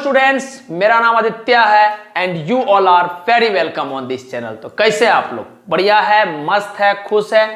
Students, मेरा नाम आदित्य है and you all are very welcome on this channel. तो कैसे आप लोग? बढ़िया है, मस्त है, खुश है।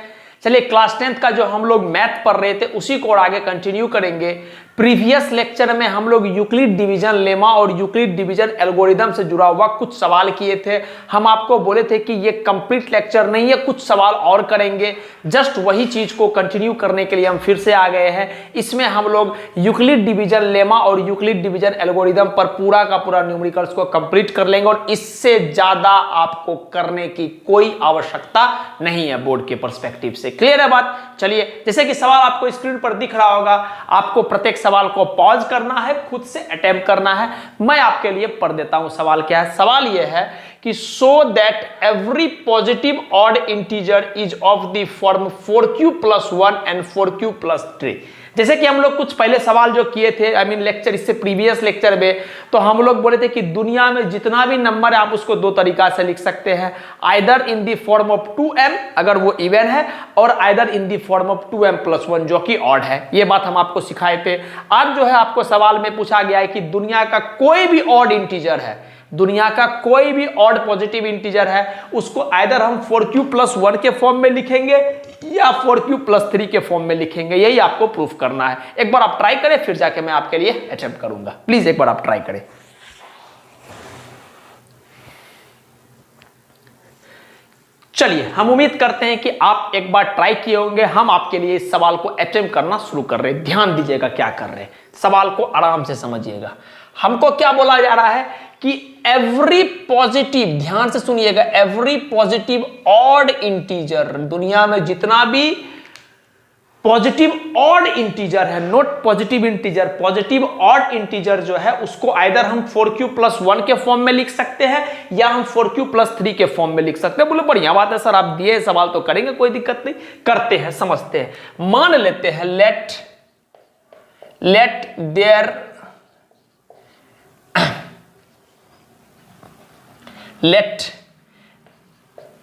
चलिए क्लास 10th का जो हम लोग मैथ पढ़ रहे थे उसी को और आगे कंटिन्यू करेंगे। प्रीवियस लेक्चर में हम लोग यूक्लिड डिवीजन लेमा और यूक्लिड डिवीजन एल्गोरिदम से जुड़ा हुआ कुछ सवाल किए थे। हम आपको बोले थे कि ये कंप्लीट लेक्चर नहीं है, कुछ सवाल और करेंगे। जस्ट वही चीज को कंटिन्यू करने के लिए हम फिर से आ गए हैं। इसमें हम लोग यूक्लिड डिवीजन लेमा और यूक्लिड डिवीजन एल्गोरिदम पर पूरा का पूरा न्यूमेरिकल्स को कंप्लीट कर लेंगे और इससे ज्यादा आपको करने की कोई आवश्यकता नहीं है बोर्ड के पर्सपेक्टिव से। क्लियर है बात? चलिए, जैसे कि सवाल आपको स्क्रीन पर दिख रहा होगा, आपको प्रत्येक सवाल को पॉज करना है, खुद से अटेम्प्ट करना है। मैं आपके लिए पढ़ देता हूं सवाल क्या है। सवाल यह है कि so that every positive odd integer is of the form 4q + 1 and 4q + 3। जैसे कि हम लोग कुछ पहले सवाल जो किए थे, लेक्चर, इससे प्रीवियस लेक्चर में, तो हम लोग बोले थे कि दुनिया में जितना भी नंबर है आप उसको दो तरीका से लिख सकते हैं। Either in the form of 2m अगर वो इवन है, और either in the form of 2m + 1 जो कि ऑड है। ये बात हम आपको सिखाए थे। आज जो है आपको सवाल में पूछा गया है कि दुनिया का कोई भी ऑड इंटीजर है, दुनिया का कोई भी ऑड पॉजिटिव इंटीजर है, उसको आइदर हम 4q + 1 के फॉर्म में लिखेंगे या 4q + 3 के फॉर्म में लिखेंगे। यही आपको प्रूफ करना है। एक बार आप ट्राई करें, फिर जाके मैं आपके लिए अटेम्प्ट करूंगा। प्लीज एक बार आप ट्राई करें। चलिए, हम उम्मीद करते हैं कि आप एक बार ट्राई किए होंगे। हम आपके लिए इस सवाल को अटेम्प्ट करना शुरू कर रहे हैं। ध्यान दीजिएगा क्या कर रहे हैं, सवाल को आराम से समझिएगा। हमको क्या बोला जा रहा है कि एवरी पॉजिटिव, ध्यान से सुनिएगा, एवरी पॉजिटिव ऑड इंटीजर, दुनिया में जितना भी पॉजिटिव ऑड इंटीजर है, not positive integer, positive odd integer जो है उसको आइदर हम 4q + 1 के फॉर्म में लिख सकते हैं या हम 4q + 3 के फॉर्म में लिख सकते हैं। बोले बढ़िया बात है सर, आप दिए सवाल तो करेंगे, कोई दिक्कत नहीं। करते हैं, समझते हैं। मान लेते हैं let there let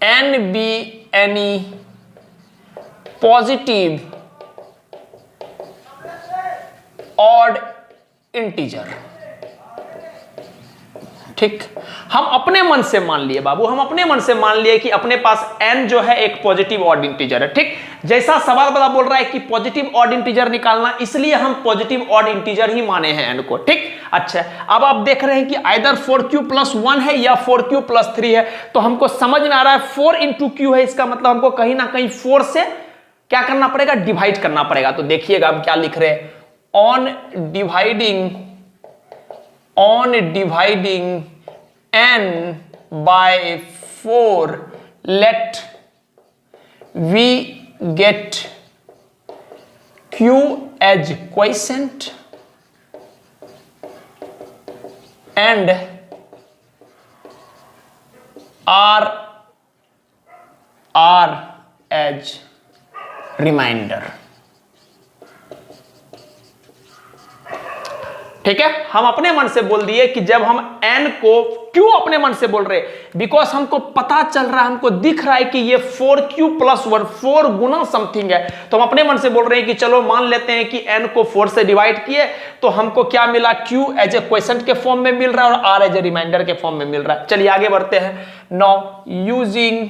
n be any positive odd integer। ठीक, हम अपने मन से मान लिए बाबू, हम अपने मन से मान लिए कि अपने पास n जो है एक पॉजिटिव ऑड इंटीजर है। ठीक, जैसा सवाल बता बोल रहा है कि पॉजिटिव ऑड इंटीजर निकालना, इसलिए हम पॉजिटिव ऑड इंटीजर ही माने हैं n को। ठीक, अच्छा, अब आप देख रहे हैं कि आइदर 4q + 1 है या 4q + 3 है, तो हमको समझ में आ रहा है 4 × q है। इसका मतलब हमको कहीं ना कहीं 4 से क्या करना पड़ेगा, डिवाइड करना पड़ेगा। तो देखिएगा हम क्या लिख रहे हैं, on dividing n by 4 let we get q as quotient and r as remainder. ठीक है, हम अपने मन से बोल दिए कि जब हम n को, क्यों अपने मन से बोल रहे? बिकॉज हमको पता चल रहा है, हमको दिख रहा है कि ये 4q + 1 4 गुना समथिंग है। तो हम अपने मन से बोल रहे हैं कि चलो मान लेते हैं कि n को 4 से डिवाइड किए तो हमको क्या मिला, q एज ए क्वेश्चन के फॉर्म में मिल रहा है और r एज ए रिमाइंडर के फॉर्म में मिल रहा है। चलिए आगे बढ़ते हैं। Now using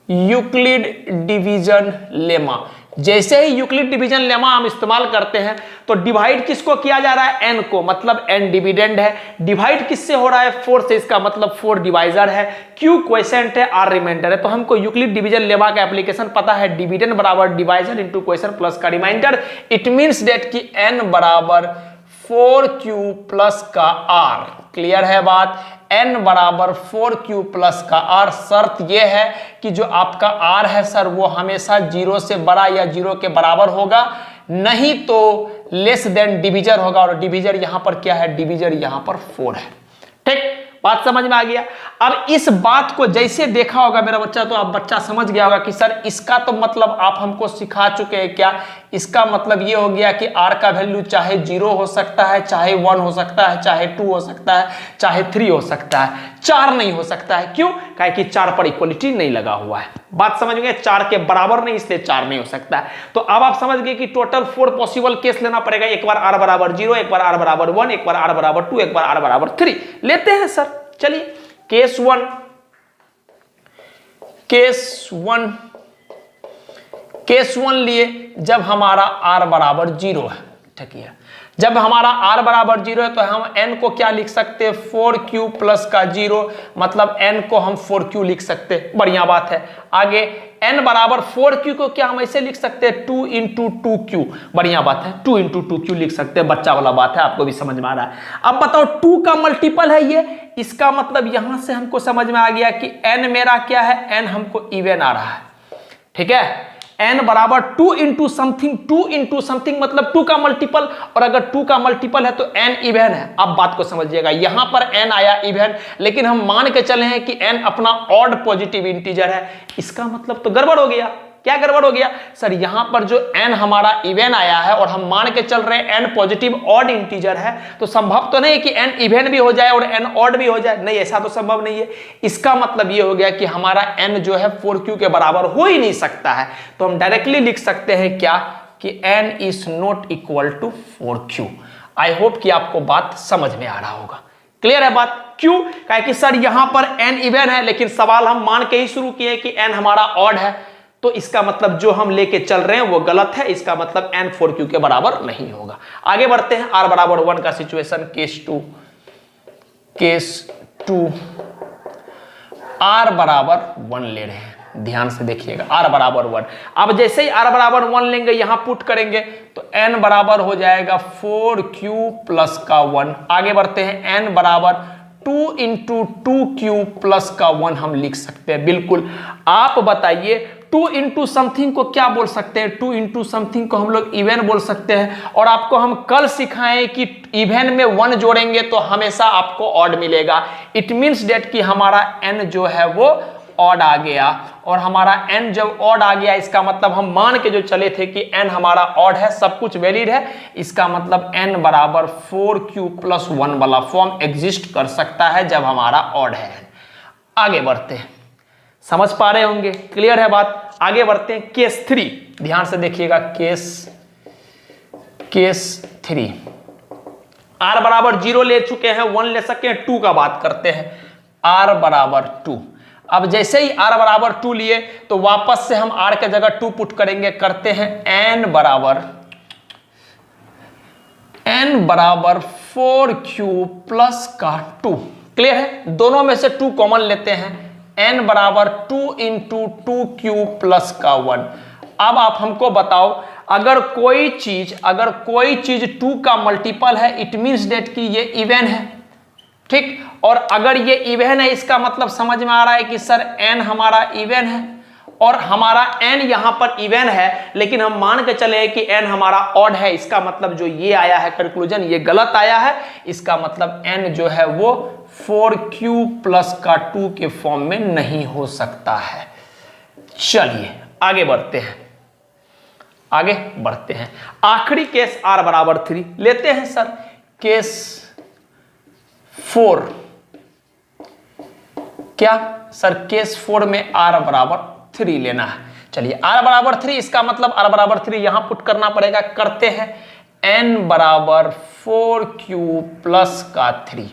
Euclid division lemma, जैसे ही यूक्लिड डिवीजन लेमा हम इस्तेमाल करते हैं तो डिवाइड किसको किया जा रहा है, n को, मतलब n डिविडेंड है। डिवाइड किससे हो रहा है, 4 से, इसका मतलब 4 डिवाइजर है, q क्वेश्चन है, r रिमाइंडर है। तो हमको यूक्लिड डिवीजन लेमा का एप्लीकेशन पता है, डिविडेंड बराबर डिवाइजर इंटू क्वेश्चन प्लस का रिमाइंडर। इट मीन्स डेट कि n बराबर 4q + का r। क्लियर है बात? n बराबर 4q + का r। शर्त यह है कि जो आपका r है सर वो हमेशा 0 से बड़ा या 0 के बराबर होगा, नहीं तो लेस देन डिवीजर होगा। और डिवीजर यहां पर क्या है, डिवीजर यहां पर 4 है। ठीक, बात समझ में आ गया? अब इस बात को जैसे देखा होगा मेरा बच्चा, तो आप बच्चा समझ गया होगा कि सर इसका तो मतलब आप हमको सिखा चुके हैं क्या, इसका मतलब ये हो गया कि r का वैल्यू चाहे 0 हो सकता है, चाहे 1 हो सकता है, चाहे 2 हो सकता है, चाहे 3 हो सकता है, 4 नहीं हो सकता है। क्यों? काहे कि 4 पर इक्वलिटी नहीं लगा हुआ है। बात समझ गए? 4 के बराबर नहीं, इसलिए 4 नहीं हो सकता है। तो अब आप समझ गए कि टोटल 4 पॉसिबल केस लेना पड़ेगा। एक बार r बराबर 0, एक बार r बराबर 1, एक बार r बराबर 2, एक बार r बराबर 3 लेते हैं सर। चलिए केस 1 लिए जब हमारा r बराबर 0 है, ठीक है। जब हमारा r बराबर 0 है तो हम n को क्या लिख सकते हैं? 4q प्लस का 0, मतलब n को हम 4q लिख सकते हैं। बढ़िया बात है। आगे n बराबर 4q को क्या हम ऐसे लिख सकते हैं? 2 इंटू 2q। बढ़िया बात है, 2 इंटू 2q लिख सकते हैं। बच्चा वाला बात है, आपको भी समझ में आ रहा है। अब बताओ 2 का मल्टीपल है ये, इसका मतलब यहां से हमको समझ में आ गया कि n मेरा क्या है? n हमको इवन आ रहा है, ठीक है। n बराबर 2 इंटू समथिंग, 2 इंटू समथिंग मतलब 2 का मल्टीपल, और अगर 2 का मल्टीपल है तो n इवन है। अब बात को समझिएगा, यहां पर n आया इवन, लेकिन हम मान के चले हैं कि n अपना ऑड पॉजिटिव इंटीजर है। इसका मतलब तो गड़बड़ हो गया। क्या गड़बड़ हो गया सर? यहां पर जो n हमारा इवन आया है और हम मान के चल रहे हैं n पॉजिटिव ऑड इंटीजर है, तो संभव तो नहीं है कि n इवन भी हो जाए और n ऑड भी हो जाए। नहीं, ऐसा तो संभव नहीं है। इसका मतलब ये हो गया कि हमारा n जो है 4q के बराबर हो ही नहीं सकता है। तो हम डायरेक्टली लिख सकते हैं क्या कि n is not equal to 4q। I hope कि आपको बात समझ में आ रहा होगा। क्लियर है बात? क्यों? कहे कि सर यहां पर n इवन है, लेकिन सवाल हम मान के ही शुरू किए कि n हमारा ऑड है, तो इसका मतलब जो हम लेके चल रहे हैं वो गलत है। इसका मतलब n 4q के बराबर नहीं होगा। आगे बढ़ते हैं। r बराबर 1 का सिचुएशन, केस 2 r बराबर 1 ले रहे हैं। ध्यान से देखिएगा, r बराबर 1। अब जैसे ही r बराबर 1 लेंगे, यहां पुट करेंगे तो n बराबर हो जाएगा 4q प्लस का 1। आगे बढ़ते हैं, n बराबर 2 इंटू 2q प्लस का 1 हम लिख सकते हैं। बिल्कुल। आप बताइए 2 इंटू समथिंग को क्या बोल सकते हैं? 2 इंटू समथिंग को हम लोग इवन बोल सकते हैं। और आपको हम कल सिखाएं कि इवन में 1 जोड़ेंगे तो हमेशा आपको ऑड मिलेगा। इट मीन्स डेट कि हमारा n जो है वो ऑड आ गया, और हमारा n जब ऑड आ गया, इसका मतलब हम मान के जो चले थे कि n हमारा ऑड है, सब कुछ वैलिड है। इसका मतलब n बराबर 4q प्लस 1 वाला फॉर्म एग्जिस्ट कर सकता है जब हमारा ऑड है। आगे बढ़ते हैं, समझ पा रहे होंगे? क्लियर है बात? आगे बढ़ते हैं केस 3। ध्यान से देखिएगा, केस 3 r बराबर 0 ले चुके हैं, 1 ले सके हैं, 2 का बात करते हैं। r बराबर 2। अब जैसे ही r बराबर 2 लिए तो वापस से हम r के जगह 2 पुट करेंगे। करते हैं n बराबर 4q प्लस का 2। क्लियर है? दोनों में से 2 कॉमन लेते हैं। n बराबर 2 इंटू 2q प्लस का 1। अब आप हमको बताओ, अगर कोई चीज 2 का मल्टीपल है, इट मीन्स डेट कि ये इवन है, ठीक। और अगर ये इवन है, इसका मतलब समझ में आ रहा है कि सर n हमारा इवन है, और हमारा n यहां पर इवन है, लेकिन हम मान के चले कि n हमारा ऑड है। इसका मतलब जो ये आया है कंक्लूजन, ये गलत आया है। इसका मतलब n जो है वो 4q प्लस का 2 के फॉर्म में नहीं हो सकता है। चलिए आगे बढ़ते हैं। आखिरी केस r बराबर 3 लेते हैं सर। केस 4 क्या सर? केस 4 में r बराबर 3 लेना है। चलिए r बराबर 3, इसका मतलब r बराबर 3 यहां पुट करना पड़ेगा। करते हैं n बराबर 4q प्लस का 3।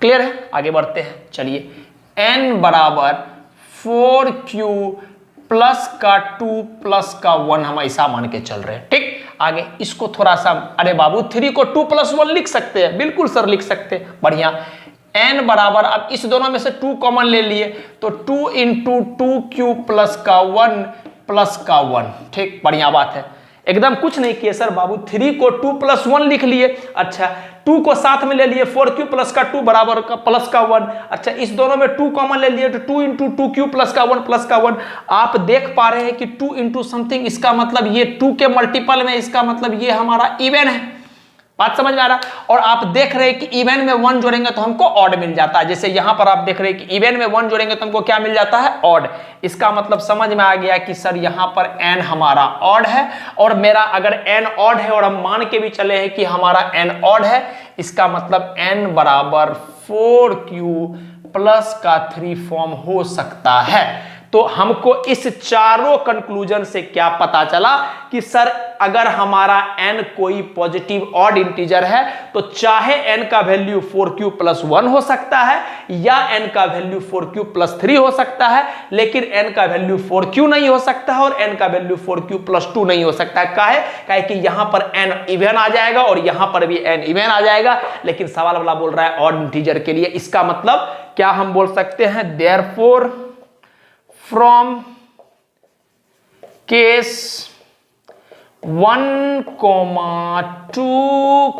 क्लियर है? आगे बढ़ते हैं। चलिए n बराबर 4q प्लस का 2 प्लस का 1 हम ऐसा मान के चल रहे हैं, ठीक। आगे इसको थोड़ा सा, अरे बाबू 3 को 2 प्लस 1 लिख सकते हैं। बिल्कुल सर लिख सकते हैं। बढ़िया। n बराबर, अब इस दोनों में से 2 कॉमन ले लिए तो 2 इंटू 2q प्लस का 1 प्लस का 1, ठीक। बढ़िया बात है। एकदम कुछ नहीं किए सर बाबू, 3 को 2 प्लस 1 लिख लिए। अच्छा, 2 को साथ में ले लिए, 4q प्लस का 2 बराबर का प्लस का 1। अच्छा, इस दोनों में 2 कॉमन ले लिए तो 2 इंटू 2q प्लस का 1 प्लस का 1। आप देख पा रहे हैं कि 2 इंटू समथिंग, इसका मतलब ये 2 के मल्टीपल में, इसका मतलब ये हमारा इवन है। बात समझ में आ रहा है। और आप देख रहे हैं कि इवन में 1 जोड़ेंगे तो हमको ऑड मिल जाता है। जैसे यहां पर आप देख रहे हैं कि इवन में 1 जोड़ेंगे तो हमको क्या मिल जाता है, ऑड। इसका मतलब समझ में आ गया कि सर यहां पर n हमारा ऑड है, और मेरा अगर n ऑड है और हम मान के भी चले हैं कि हमारा n ऑड है, इसका मतलब n बराबर 4q प्लस का 3 फॉर्म हो सकता है। तो हमको इस चारों कंक्लूजन से क्या पता चला कि सर अगर हमारा n कोई पॉजिटिव ऑड इंटीजर है तो चाहे n का वैल्यू 4q प्लस 1 हो सकता है या n का वैल्यू 4q प्लस 3 हो सकता है, लेकिन n का वैल्यू 4q नहीं हो सकता है और n का वैल्यू 4q प्लस 2 नहीं हो सकता है। काहे कि यहां पर n इवन आ जाएगा और यहां पर भी n इवन आ जाएगा, लेकिन सवाल वाला बोल रहा है ऑड इंटीजर के लिए। इसका मतलब क्या हम बोल सकते हैं, देयरफॉर from case 1, 2,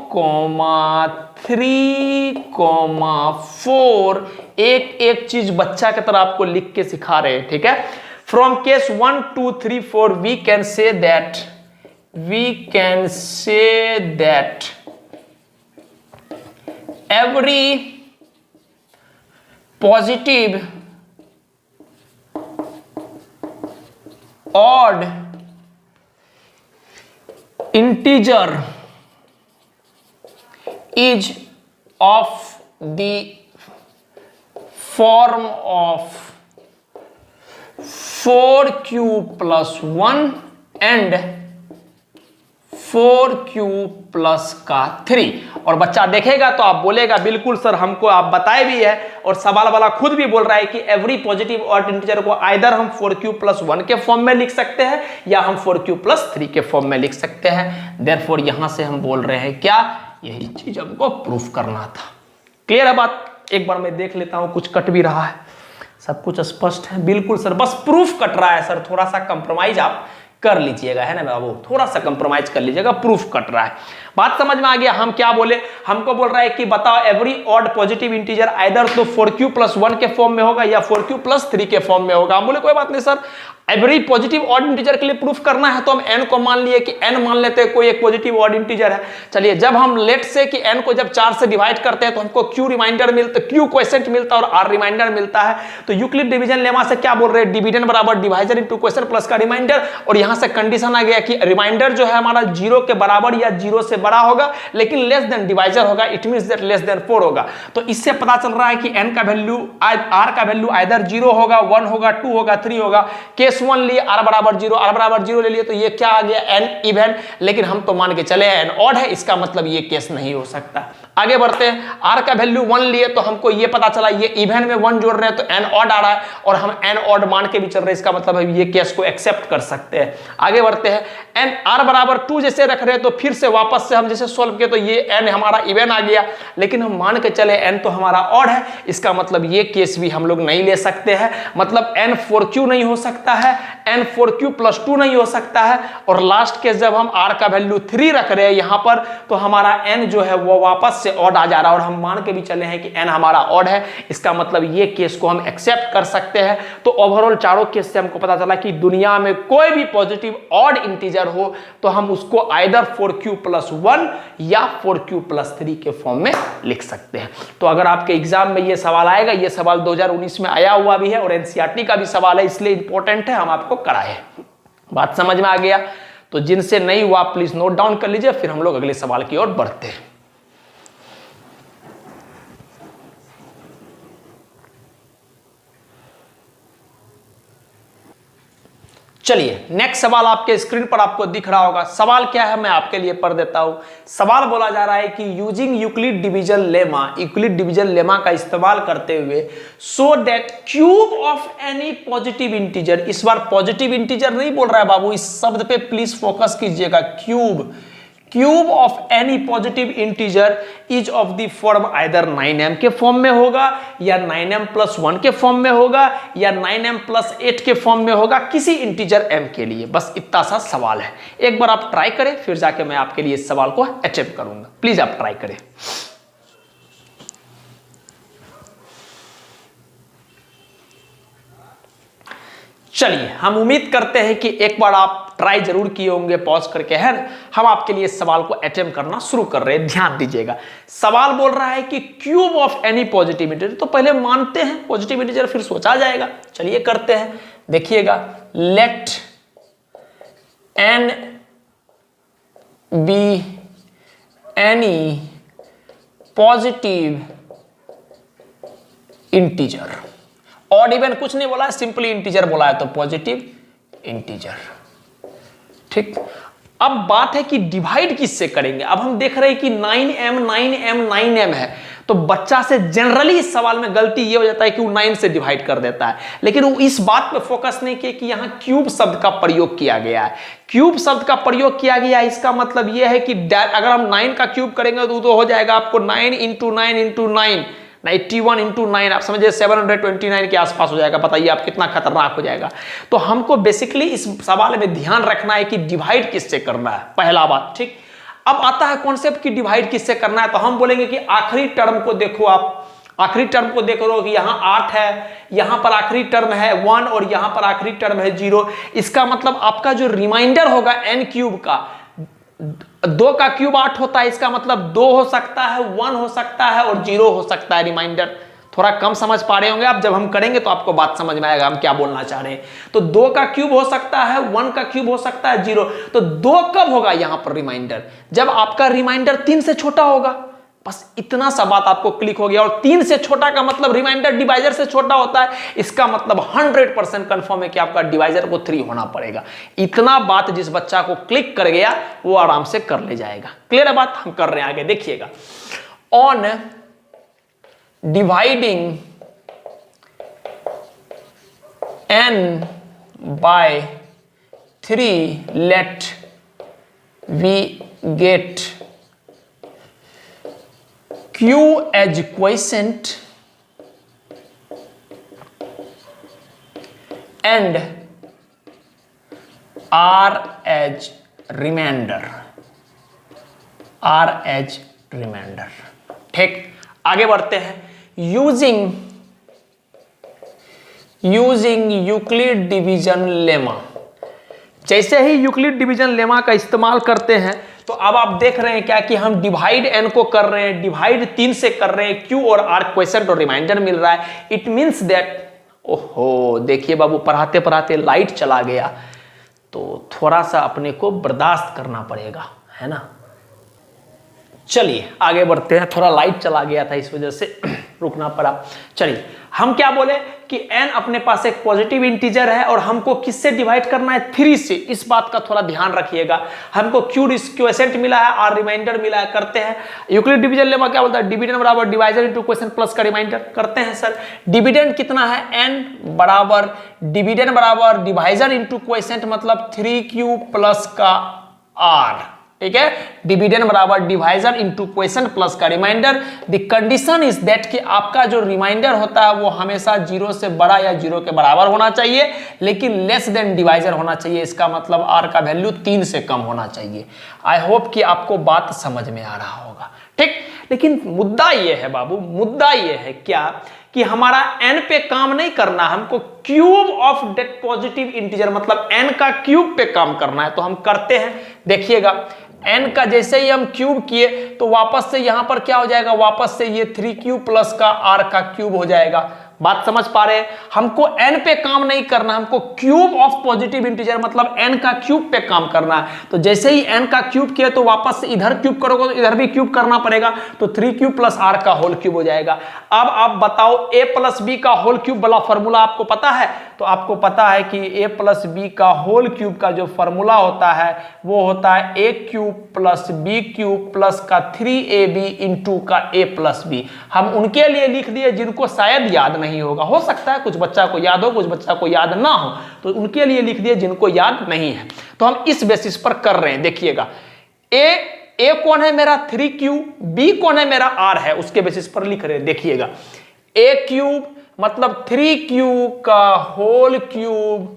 3, 4 एक चीज बच्चा की तरह आपको लिख के सिखा रहे हैं, ठीक है। From case 1, 2, 3, 4 we can say that every positive odd integer is of the form of 4q plus 1 and 4q plus का 3। और बच्चा देखेगा तो आप बोलेगा बिल्कुल सर हमको आप बताए भी है, और सवाल वाला खुद भी बोल रहा है कि एवरी पॉजिटिव ऑड इंटीजर को आइदर हम 4q प्लस 1 के फॉर्म में लिख सकते हैं या हम 4q प्लस 3 के फॉर्म में लिख सकते हैं। देयरफॉर यहां से हम बोल रहे हैं क्या, यही चीज हमको प्रूफ करना था। क्लियर है बात? एक बार मैं देख लेता हूं, कुछ कट भी रहा है, सब कुछ स्पष्ट है। बिल्कुल सर, बस प्रूफ कट रहा है सर, थोड़ा सा कंप्रोमाइज आप कर लीजिएगा, है ना बाबू, थोड़ा सा कंप्रोमाइज कर लीजिएगा, प्रूफ कट रहा है। बात समझ में आ गया? हम क्या बोले, हमको बोल रहा है कि बताओ every odd positive integer either तो 4q प्लस 1 के फॉर्म में होगा या 4q प्लस 3 के फॉर्म में होगा। हम बोले कोई बात नहीं sir, every positive odd integer के लिए प्रूफ करना है तो हम n को मान लिए कि n मान लेते हैं कोई एक पॉजिटिव ऑड इंटीजर है। चलिए, जब हम लेट से कि n को जब 4 से डिवाइड करते हैं तो हमको q रिमाइंडर मिलता, q क्वोशिएंट मिलता है और r रिमाइंडर मिलता है। तो यूक्लिड डिवीजन लेमा से क्या बोल रहे हैं, डिविडेंड बराबर डिवाइजर इनटू क्वोशिएंट प्लस का रिमाइंडर। और यहां से कंडीशन आ गया कि रिमाइंडर जो है हमारा 0 के बराबर या 0 से बड़ा होगा, लेकिन लेस देन डिवाइजर होगा, it means that less than 4 होगा। तो इससे पता चल रहा है कि n का वैल्यू, r का वैल्यू आइदर 0 होगा, 1 होगा, 2 होगा, 3 होगा। केस 1 लिए r बराबर 0, r बराबर 0 ले लिए तो ये क्या आ गया, n इवन। लेकिन हम तो मान के चले n ऑड है, इसका मतलब ये केस नहीं हो सकता। आगे बढ़ते हैं, r का वैल्यू 1 लिए तो हमको ये पता चला ये इवन में 1 जोड़ रहे हैं तो n ऑड आ रहा है, और हम n ऑड मान के भी चल रहे हैं, इसका मतलब है ये केस को एक्सेप्ट कर सकते हैं। आगे बढ़ते हैं, n r बराबर 2 जैसे रख रहे हैं तो फिर से वापस से हम जैसे सोल्व किए तो ये n हमारा इवन आ गया, लेकिन हम मान के चले n तो हमारा ऑड है, इसका मतलब ये केस भी हम लोग नहीं ले सकते हैं। मतलब n 4q नहीं हो सकता है, n 4q प्लस 2 नहीं हो सकता है, और लास्ट केस जब हम r का वैल्यू 3 रख रहे हैं यहां पर तो हमारा n जो है वो वापस से ऑड आ जा रहा है, और हम मान के भी चले हैं कि n हमारा ऑड है, इसका मतलब ये केस को हम एक्सेप्ट कर सकते हैं। तो ओवरऑल चारों केस से हमको पता चला कि दुनिया में कोई भी पॉजिटिव ऑड इंटीजर हो तो हम उसको आइदर 4q प्लस 1 या 4q प्लस 3 के फॉर्म में लिख सकते हैं। तो अगर आपके एग्जाम में ये सवाल आएगा, ये सवाल 2019 में आया हुआ भी है और एनसीईआरटी का भी सवाल है, इसलिए इंपॉर्टेंट है, हम आपको कराए। बात समझ में आ गया? तो जिनसे नहीं हुआ प्लीज नोट डाउन कर लीजिए, फिर हम लोग अगले सवाल की ओर बढ़ते हैं। चलिए, नेक्स्ट सवाल आपके स्क्रीन पर आपको दिख रहा होगा। सवाल क्या है मैं आपके लिए पढ़ देता हूं। सवाल बोला जा रहा है कि using Euclid division lemma, Euclid division lemma का इस्तेमाल करते हुए so that cube of any positive integer, इस बार पॉजिटिव इंटीजर नहीं बोल रहा है बाबू, इस शब्द पे प्लीज फोकस कीजिएगा। Cube, cube of any positive integer is of the form either 9m के फॉर्म में होगा या 9m प्लस 1 के फॉर्म में होगा या 9m प्लस 8 के फॉर्म में होगा, किसी इंटीजर m के लिए। बस इतना सा सवाल है, एक बार आप ट्राई करें, फिर जाके मैं आपके लिए इस सवाल को अटेम्प्ट करूंगा। प्लीज आप ट्राई करें। चलिए, हम उम्मीद करते हैं कि एक बार आप ट्राई जरूर किए होंगे पॉज करके, है ना। हम आपके लिए सवाल को अटेम्प्ट करना शुरू कर रहे हैं, ध्यान दीजिएगा। सवाल बोल रहा है कि cube of any positive integer, तो पहले मानते हैं पॉजिटिव इंटीजर, फिर सोचा जाएगा। चलिए करते हैं, देखिएगा। Let n be any positive integer, odd even कुछ नहीं बोला है, सिंपली इंटीजर बोला है, तो पॉजिटिव इंटीजर। ठीक, अब बात है कि डिवाइड किससे करेंगे। अब हम देख रहे हैं कि 9m 9m 9m है, तो बच्चा से जनरली इस सवाल में गलती ये हो जाता है कि वो 9 से डिवाइड कर देता है, लेकिन वो इस बात पे फोकस नहीं किया कि यहाँ क्यूब शब्द का प्रयोग किया गया है। क्यूब शब्द का प्रयोग किया गया है, इसका मतलब ये है कि अगर हम 9 का क्यूब करेंगे तो हो जाएगा आपको 9 इंटू 9 इंटू 9, 81 इंटू 9, आप समझिए 729 के आसपास हो जाएगा। बताइए आप कितना खतरनाक हो जाएगा। तो हमको बेसिकली इस सवाल में ध्यान रखना है कि डिवाइड किससे करना है, पहला बात। ठीक, अब आता है कॉन्सेप्ट कि डिवाइड किससे करना है। तो हम बोलेंगे कि आखिरी टर्म को देखो, आप आखिरी टर्म को देख रहे हो कि यहाँ 8 है, यहाँ पर आखिरी टर्म है 1 और यहाँ पर आखिरी टर्म है 0। इसका मतलब आपका जो रिमाइंडर होगा n क्यूब का, 2 का क्यूब 8 होता है, इसका मतलब 2 हो सकता है, 1 हो सकता है और 0 हो सकता है रिमाइंडर। थोड़ा कम समझ पा रहे होंगे आप, जब हम करेंगे तो आपको बात समझ में आएगा हम क्या बोलना चाह रहे हैं। तो 2 का क्यूब हो सकता है, 1 का क्यूब हो सकता है, 0। तो 2 कब होगा यहां पर रिमाइंडर, जब आपका रिमाइंडर 3 से छोटा होगा। बस इतना सा बात आपको क्लिक हो गया। और 3 से छोटा का मतलब रिमाइंडर डिवाइजर से छोटा होता है, इसका मतलब 100% कंफर्म है कि आपका डिवाइजर को 3 होना पड़ेगा। इतना बात जिस बच्चा को क्लिक कर गया वो आराम से कर ले जाएगा। क्लियर है बात, हम कर रहे हैं आगे, देखिएगा। On dividing n by 3, let we get q as quotient and r as remainder, r as remainder। ठीक, आगे बढ़ते हैं। यूजिंग यूक्लिड डिवीजन लेमा, जैसे ही यूक्लिड डिवीजन लेमा का इस्तेमाल करते हैं तो अब आप देख रहे हैं क्या कि हम डिवाइड n को कर रहे हैं, डिवाइड 3 से कर रहे हैं, q और r क्वेश्चन और रिमाइंडर मिल रहा है। इट मींस दैट, ओहो देखिए बाबू, पढ़ाते पढ़ाते लाइट चला गया, तो थोड़ा सा अपने को बर्दाश्त करना पड़ेगा, है ना। चलिए आगे बढ़ते हैं, थोड़ा लाइट चला गया था इस वजह से रुकना पड़ा। चलिए हम क्या बोले कि n अपने पास एक पॉजिटिव इंटीजर है और हमको किससे डिवाइड करना है, 3 से। इस बात का थोड़ा ध्यान रखिएगा। हमको क्वेश्चन मिला है और रिमाइंडर मिला है। करते हैं यूक्लिड डिवीजन लेमा क्या बोलता है, डिविडेंड बराबर डिवाइजर इनटू क्वेश्चन प्लस का रिमाइंडर। करते हैं सर, डिविडेंड कितना है, n बराबर डिविडेंड बराबर डिवाइजर इनटू क्वेश्चन, मतलब 3q प्लस का r। ठीक है, डिविडेंड बराबर डिवाइजर इनटू क्वेश्चन प्लस का remainder. The condition is that कि आपका जो रिमाइंडर होता है वो हमेशा 0 से बड़ा या 0 के बराबर होना चाहिए, लेकिन लेस देन डिवाइजर होना चाहिए। इसका मतलब r का वैल्यू 3 से कम होना चाहिए। आई होप कि आपको बात समझ में आ रहा होगा। ठीक, लेकिन मुद्दा ये है बाबू, मुद्दा ये है क्या कि हमारा n पे काम नहीं करना, हमको cube of that positive integer, मतलब n का क्यूब पे काम करना है। तो हम करते हैं, देखिएगा। n का जैसे ही हम क्यूब किए तो वापस से यहां पर क्या हो जाएगा, वापस से ये 3q प्लस का r का क्यूब हो जाएगा। बात समझ पा रहे हैं, हमको n पे काम नहीं करना, हमको क्यूब ऑफ पॉजिटिव इंटीजर मतलब n का क्यूब पे काम करना है। तो जैसे ही n का क्यूब किया तो वापस से इधर क्यूब करोगे तो इधर भी क्यूब करना पड़ेगा, तो 3q प्लस r का होल क्यूब हो जाएगा। अब आप बताओ a प्लस बी का होल क्यूब वाला फॉर्मूला आपको पता है? तो आपको पता है कि a प्लस बी का होल क्यूब का जो फॉर्मूला होता है वो होता है a cube plus B cube plus का 3ab इंटू का a प्लस बी। हम उनके लिए लिख दिए जिनको शायद याद नहीं होगा, हो सकता है कुछ बच्चा को याद हो, कुछ बच्चा को याद ना हो, तो उनके लिए लिख दिए जिनको याद नहीं है। तो हम इस बेसिस पर कर रहे हैं। देखिएगा, a कौन है मेरा 3q, b कौन है मेरा r है, उसके बेसिस पर लिख रहे हैं। देखिएगा, a क्यूब मतलब 3q का whole cube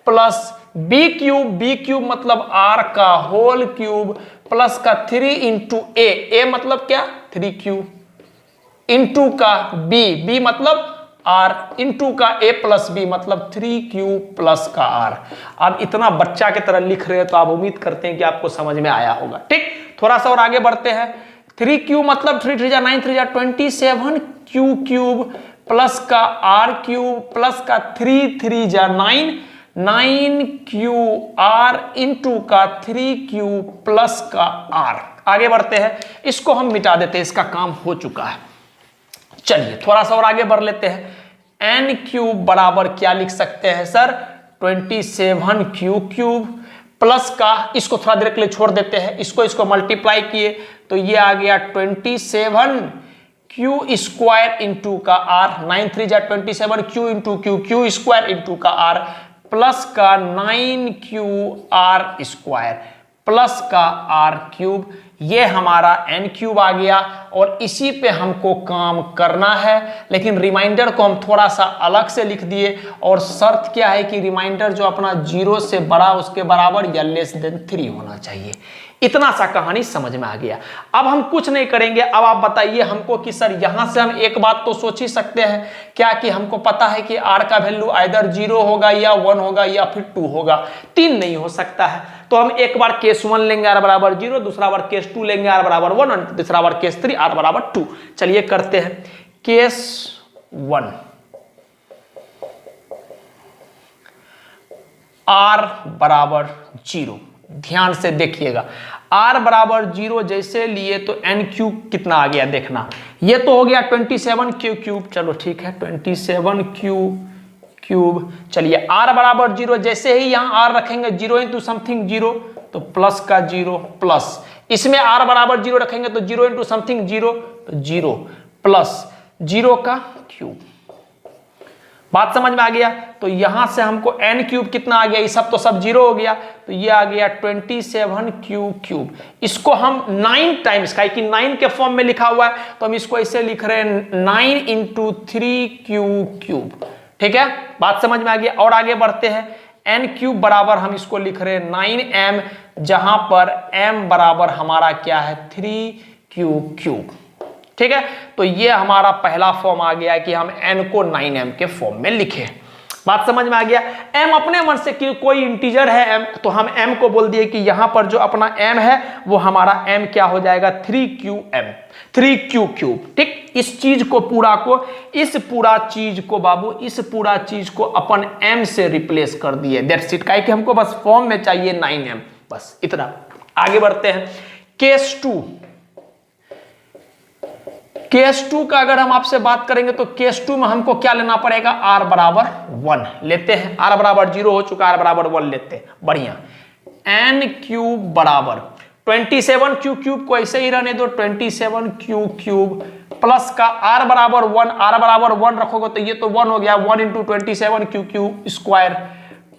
plus b cube मतलब r का होल क्यूब प्लस का 3 इंटू a मतलब क्या 3q इंटू का b मतलब आर इंटू का ए प्लस बी मतलब 3q प्लस का आर। अब इतना बच्चा की तरह लिख रहे हैं तो आप उम्मीद करते हैं कि आपको समझ में आया होगा। ठीक, थोड़ा सा और आगे बढ़ते हैं। 3q मतलब 3 3 जा 9 3 जा 27q क्यूब प्लस का आर क्यूब प्लस का 3 3 जा 9 9q आर इंटू का 3q प्लस का आर। आगे बढ़ते हैं, इसको हम मिटा देते हैं, इसका काम हो चुका है। चलिए थोड़ा सा और आगे बढ़ लेते हैं। n क्यूब बराबर क्या लिख सकते हैं सर? 27q क्यूब प्लस का, इसको थोड़ा देर के लिए छोड़ देते हैं, इसको मल्टीप्लाई किए तो ये आ गया 27q स्क्वायर इंटू का आर। 9 3 जा 27q into q square into का आर प्लस का 9q आर स्क्वायर प्लस का आर क्यूब। ये हमारा n क्यूब आ गया और इसी पे हमको काम करना है, लेकिन रिमाइंडर को हम थोड़ा सा अलग से लिख दिए और शर्त क्या है कि रिमाइंडर जो अपना 0 से बड़ा उसके बराबर या लेस देन 3 होना चाहिए। इतना सा कहानी समझ में आ गया। अब हम कुछ नहीं करेंगे। अब आप बताइए हमको कि सर यहां से हम एक बात तो सोच ही सकते हैं क्या कि हमको पता है कि r का वैल्यू आइदर 0 होगा या 1 होगा या फिर 2 होगा, 3 नहीं हो सकता है। तो हम एक बार केस 1 लेंगे r बराबर 0, दूसरा बार केस 2 लेंगे r बराबर 1 और तीसरा बार केस 3 r बराबर 2। चलिए करते हैं केस 1, r बराबर 0। ध्यान से देखिएगा, r बराबर 0 जैसे लिए तो n क्यूब कितना आ गया देखना। ये तो हो गया 27q क्यूब, चलो ठीक है 27q क्यूब। चलिए r बराबर 0 जैसे ही यहाँ r रखेंगे 0 इंटू समथिंग 0 तो प्लस का 0 प्लस, इसमें r बराबर 0 रखेंगे तो 0 इंटू समथिंग 0 तो 0 प्लस 0 का क्यूब। बात समझ में आ गया? तो यहां से हमको n क्यूब कितना आ गया, ये सब तो सब 0 हो गया तो ये आ गया 27q क्यूब। इसको हम 9 टाइम्स का, कि 9 के फॉर्म में लिखा हुआ है तो हम इसको ऐसे लिख रहे हैं 9 इंटू 3q क्यूब। ठीक है, बात समझ में आ गया। और आगे बढ़ते हैं, n क्यूब बराबर हम इसको लिख रहे हैं 9m, जहां पर m बराबर हमारा क्या है 3q क्यूब। ठीक है, तो ये हमारा पहला फॉर्म आ गया कि हम n को 9m के फॉर्म में लिखे। बात समझ में आ गया? m अपने मन से कि कोई इंटीजर है m, तो हम m को बोल दिए कि यहां पर जो अपना m है वो हमारा m क्या हो जाएगा 3qm, 3q क्यूब। ठीक, इस चीज को पूरा को, इस पूरा चीज को बाबू, इस पूरा चीज को अपन m से रिप्लेस कर दिए। दैट्स इट, काहे कि हमको बस फॉर्म में चाहिए 9m, बस इतना। आगे बढ़ते हैं केस 2। केस 2 का अगर हम आपसे बात करेंगे तो केस 2 में हमको क्या लेना पड़ेगा, r बराबर 1 लेते हैं। r बराबर 0 हो चुका, r बराबर 1 लेते हैं, बढ़िया। n क्यूब बराबर 27q क्यूब को ऐसे ही रहने दो, 27q क्यूब प्लस का r बराबर 1, r बराबर 1 रखोगे तो ये तो 1 हो गया, 1 into 27q cube square,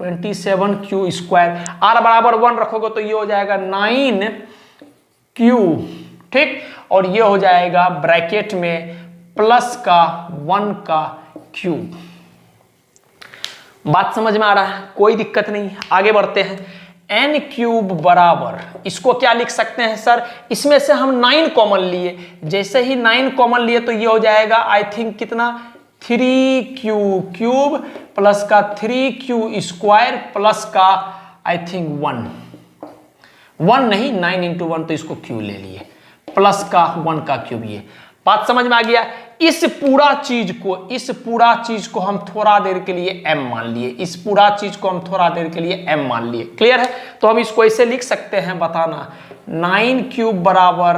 27q square. r बराबर 1 रखोगे तो ये हो जाएगा 9q। ठीक, और ये हो जाएगा ब्रैकेट में प्लस का 1 का क्यूब। बात समझ में आ रहा है? कोई दिक्कत नहीं। आगे बढ़ते हैं, n क्यूब बराबर, इसको क्या लिख सकते हैं सर? इसमें से हम 9 कॉमन लिए, जैसे ही 9 कॉमन लिए तो ये हो जाएगा आई थिंक कितना 3q क्यूब प्लस का 3q स्क्वायर प्लस का आई थिंक 1 नहीं, 9 इंटू 1 तो इसको q ले लिए प्लस का 1 का क्यूब। ये बात समझ में आ गया? इस पूरा चीज को हम थोड़ा देर के लिए m मान लिए, इस पूरा चीज को हम थोड़ा देर के लिए m मान लिए। क्लियर है? तो हम इसको ऐसे लिख सकते हैं, बताना 9 क्यूब बराबर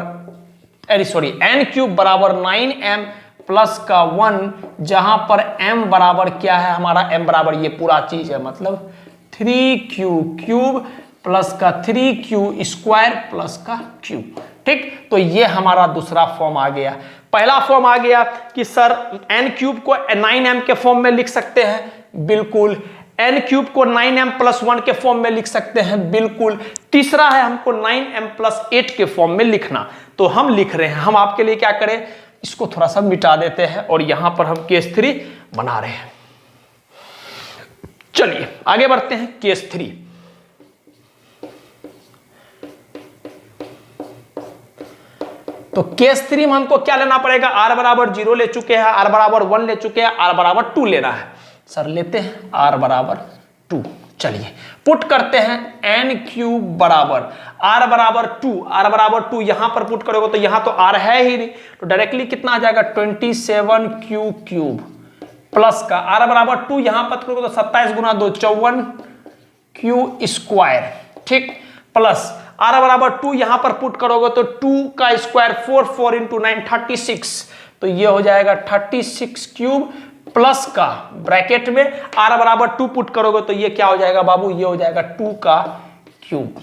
n क्यूब बराबर 9m प्लस का 1, जहां पर m बराबर क्या है हमारा, m बराबर ये पूरा चीज है मतलब 3q क्यूब प्लस का 3q स्क्वायर प्लस का क्यूब। ठीक, तो ये हमारा दूसरा फॉर्म आ गया। पहला फॉर्म आ गया कि सर n क्यूब को 9m के फॉर्म में लिख सकते हैं, बिल्कुल। n क्यूब को 9m प्लस 1 के फॉर्म में लिख सकते हैं, बिल्कुल। तीसरा है हमको 9m प्लस 8 के फॉर्म में लिखना, तो हम लिख रहे हैं। हम आपके लिए क्या करें, इसको थोड़ा सा मिटा देते हैं और यहां पर हम केस 3 बना रहे हैं। चलिए आगे बढ़ते हैं, केस 3। तो केस 3 में हमको क्या लेना पड़ेगा, r बराबर 0 ले चुके हैं, r बराबर 1 ले चुके हैं, r बराबर 2 लेना है। सर लेते हैं r बराबर 2। चलिए पुट करते हैं n क्यूब बराबर r बराबर 2, r बराबर 2 यहां पर पुट करोगे तो यहां तो r है ही नहीं, तो डायरेक्टली कितना आ जाएगा 27 क्यू क्यूब प्लस का r बराबर 2 यहां पर करोगे तो 27 गुना 2 54 क्यू स्क्वायर, ठीक, प्लस r बराबर 2 यहां पर पुट करोगे तो 2 का स्क्वायर 4, 4 इंटू 9 36, तो ये हो जाएगा 36 क्यूब प्लस का ब्रैकेट में r बराबर 2 पुट करोगे तो ये क्या हो जाएगा बाबू, ये हो जाएगा 2 का क्यूब।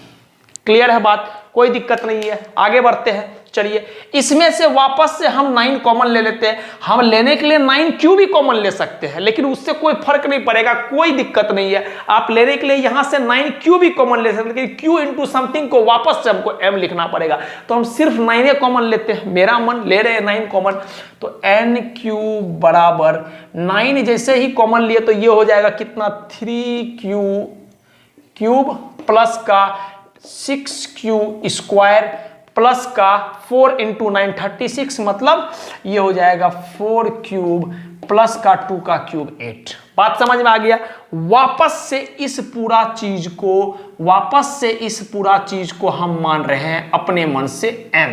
क्लियर है बात, कोई दिक्कत नहीं है। आगे बढ़ते हैं। चलिए इसमें से वापस से हम 9 कॉमन ले लेते हैं। हम लेने के लिए 9 क्यू भी कॉमन ले सकते हैं, लेकिन उससे कोई फर्क नहीं पड़ेगा, कोई दिक्कत नहीं है। आप लेने के लिए यहां से 9 क्यू भी कॉमन ले सकते हैं, लेकिन क्यू इंटू समथिंग को वापस से हमको m लिखना पड़ेगा, तो हम सिर्फ 9 कॉमन लेते हैं। मेरा मन ले रहे हैं 9 कॉमन, तो n क्यूब बराबर 9 जैसे ही कॉमन लिए तो ये हो जाएगा कितना 3 क्यू क्यूब प्लस का 6 क्यू स्क्वायर प्लस का 4 इंटू 9 36, मतलब ये हो जाएगा 4 क्यूब प्लस का 2 का क्यूब 8। बात समझ में आ गया। वापस से इस पूरा चीज को हम मान रहे हैं अपने मन से m।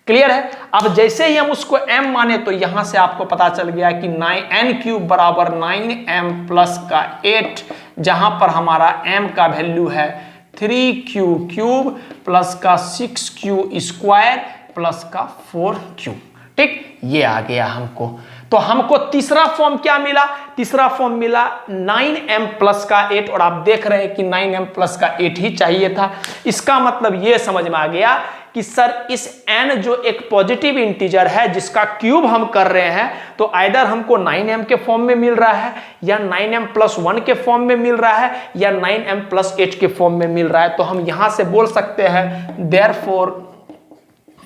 क्लियर है। अब जैसे ही हम उसको m माने तो यहां से आपको पता चल गया कि n क्यूब बराबर 9m प्लस का 8, जहां पर हमारा m का वैल्यू है 3 क्यू क्यूब प्लस का 6 क्यू स्क्वायर प्लस का 4 क्यू। ठीक, ये आ गया हमको। तो हमको तीसरा फॉर्म क्या मिला, तीसरा फॉर्म मिला 9m प्लस का 8, और आप देख रहे हैं कि 9m प्लस का 8 ही चाहिए था। इसका मतलब ये समझ में आ गया कि सर इस n जो एक पॉजिटिव इंटीजर है जिसका क्यूब हम कर रहे हैं, तो आइदर हमको 9m के फॉर्म में मिल रहा है, या 9m प्लस 1 के फॉर्म में मिल रहा है, या 9m प्लस 8 के फॉर्म में मिल रहा है। तो हम यहां से बोल सकते हैं देयरफॉर